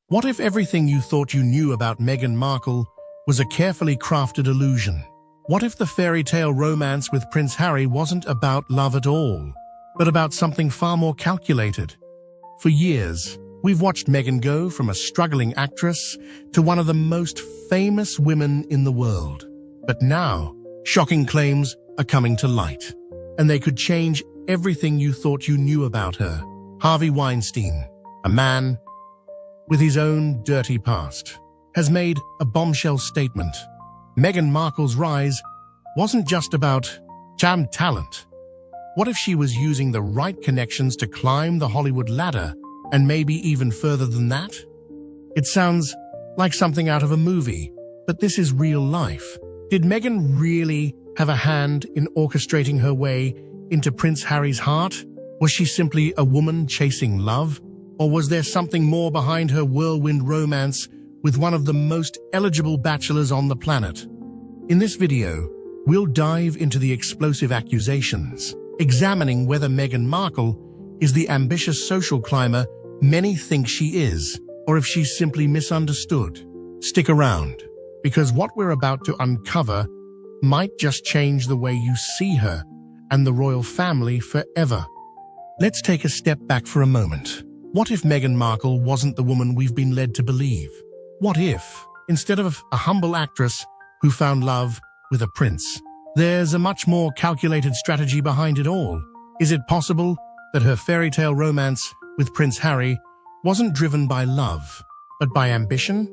What if everything you thought you knew about Meghan Markle was a carefully crafted illusion? What if the fairy tale romance with Prince Harry wasn't about love at all, but about something far more calculated? For years, we've watched Meghan go from a struggling actress to one of the most famous women in the world. But now, shocking claims are coming to light, and they could change everything you thought you knew about her. Harvey Weinstein, a man with his own dirty past, has made a bombshell statement. Meghan Markle's rise wasn't just about talent. What if she was using the right connections to climb the Hollywood ladder, and maybe even further than that? It sounds like something out of a movie, but this is real life. Did Meghan really have a hand in orchestrating her way into Prince Harry's heart? Was she simply a woman chasing love? Or was there something more behind her whirlwind romance with one of the most eligible bachelors on the planet? In this video, we'll dive into the explosive accusations, examining whether Meghan Markle is the ambitious social climber many think she is, or if she's simply misunderstood. Stick around, because what we're about to uncover might just change the way you see her and the royal family forever. Let's take a step back for a moment. What if Meghan Markle wasn't the woman we've been led to believe? What if, instead of a humble actress who found love with a prince, there's a much more calculated strategy behind it all? Is it possible that her fairy tale romance with Prince Harry wasn't driven by love, but by ambition?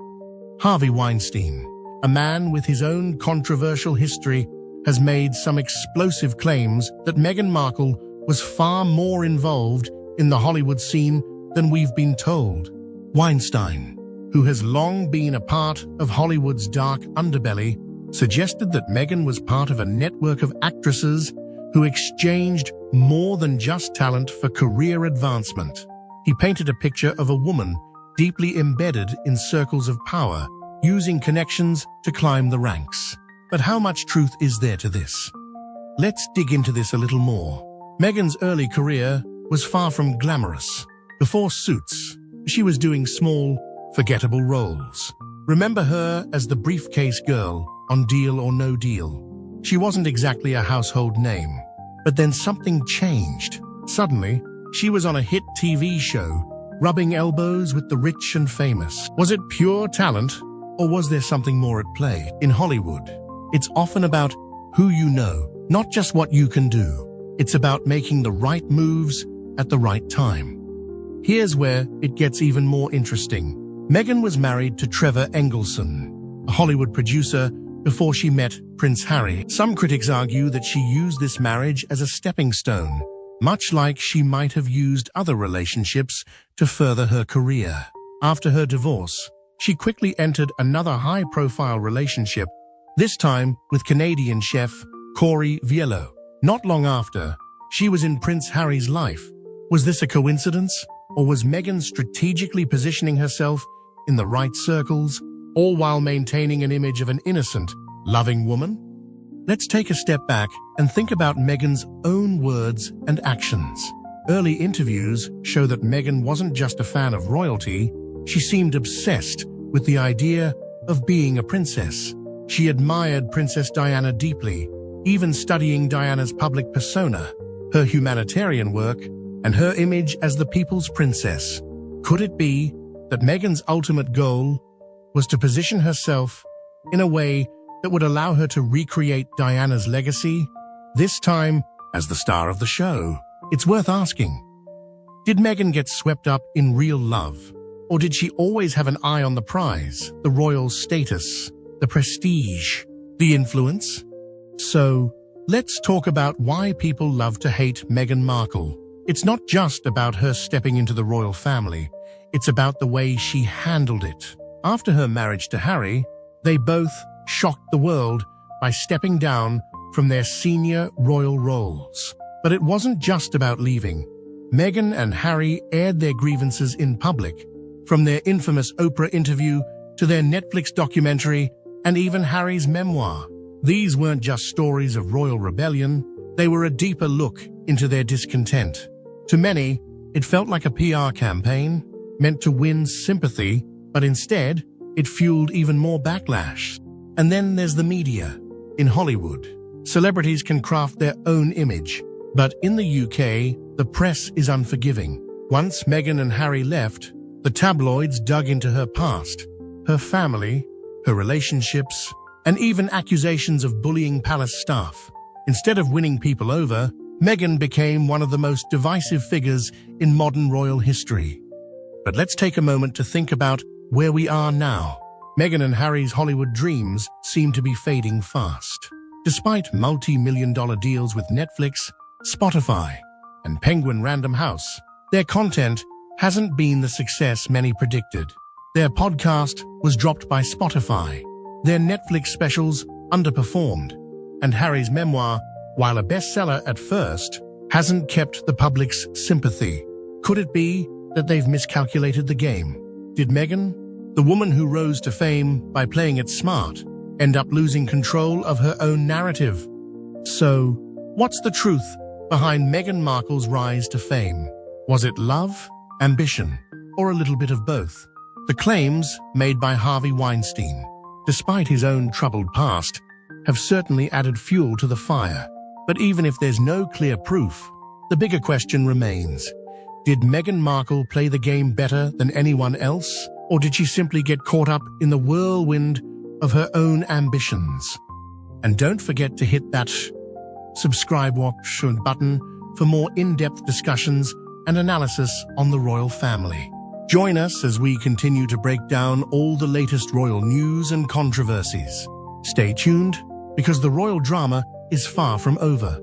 Harvey Weinstein, a man with his own controversial history, has made some explosive claims that Meghan Markle was far more involved in the Hollywood scene than we've been told. Weinstein, who has long been a part of Hollywood's dark underbelly, suggested that Meghan was part of a network of actresses who exchanged more than just talent for career advancement. He painted a picture of a woman deeply embedded in circles of power, using connections to climb the ranks. But how much truth is there to this? Let's dig into this a little more. Meghan's early career was far from glamorous. Before Suits, she was doing small, forgettable roles. Remember her as the briefcase girl on Deal or No Deal. She wasn't exactly a household name. But then something changed. Suddenly, she was on a hit TV show, rubbing elbows with the rich and famous. Was it pure talent, or was there something more at play? In Hollywood, it's often about who you know, not just what you can do. It's about making the right moves at the right time. Here's where it gets even more interesting. Meghan was married to Trevor Engelson, a Hollywood producer, before she met Prince Harry. Some critics argue that she used this marriage as a stepping stone, much like she might have used other relationships to further her career. After her divorce, she quickly entered another high-profile relationship, this time with Canadian chef Corey Viello. Not long after, she was in Prince Harry's life. Was this a coincidence? Or was Meghan strategically positioning herself in the right circles, all while maintaining an image of an innocent, loving woman? Let's take a step back and think about Meghan's own words and actions. Early interviews show that Meghan wasn't just a fan of royalty, she seemed obsessed with the idea of being a princess. She admired Princess Diana deeply, even studying Diana's public persona, her humanitarian work, and her image as the people's princess. Could it be that Meghan's ultimate goal was to position herself in a way that would allow her to recreate Diana's legacy, this time as the star of the show? It's worth asking. Did Meghan get swept up in real love? Or did she always have an eye on the prize, the royal status, the prestige, the influence? So, let's talk about why people love to hate Meghan Markle. It's not just about her stepping into the royal family, it's about the way she handled it. After her marriage to Harry, they both shocked the world by stepping down from their senior royal roles. But it wasn't just about leaving. Meghan and Harry aired their grievances in public, from their infamous Oprah interview to their Netflix documentary and even Harry's memoir. These weren't just stories of royal rebellion, they were a deeper look into their discontent. To many, it felt like a PR campaign meant to win sympathy But instead, it fueled even more backlash. And then there's the media. In Hollywood, celebrities can craft their own image. But in the UK, the press is unforgiving. Once Meghan and Harry left, the tabloids dug into her past, her family, her relationships, and even accusations of bullying palace staff. Instead of winning people over, Meghan became one of the most divisive figures in modern royal history. But let's take a moment to think about where we are now. Meghan and Harry's Hollywood dreams seem to be fading fast. Despite multi-million-dollar deals with Netflix, Spotify, and Penguin Random House, their content hasn't been the success many predicted. Their podcast was dropped by Spotify. Their Netflix specials underperformed. And Harry's memoir, while a bestseller at first, hasn't kept the public's sympathy. Could it be that they've miscalculated the game? Did Meghan, the woman who rose to fame by playing it smart, end up losing control of her own narrative? So, what's the truth behind Meghan Markle's rise to fame? Was it love, ambition, or a little bit of both? The claims made by Harvey Weinstein, despite his own troubled past, have certainly added fuel to the fire. But even if there's no clear proof, the bigger question remains. Did Meghan Markle play the game better than anyone else? Or did she simply get caught up in the whirlwind of her own ambitions? And don't forget to hit that subscribe button for more in-depth discussions and analysis on the royal family. Join us as we continue to break down all the latest royal news and controversies. Stay tuned, because the royal drama is far from over.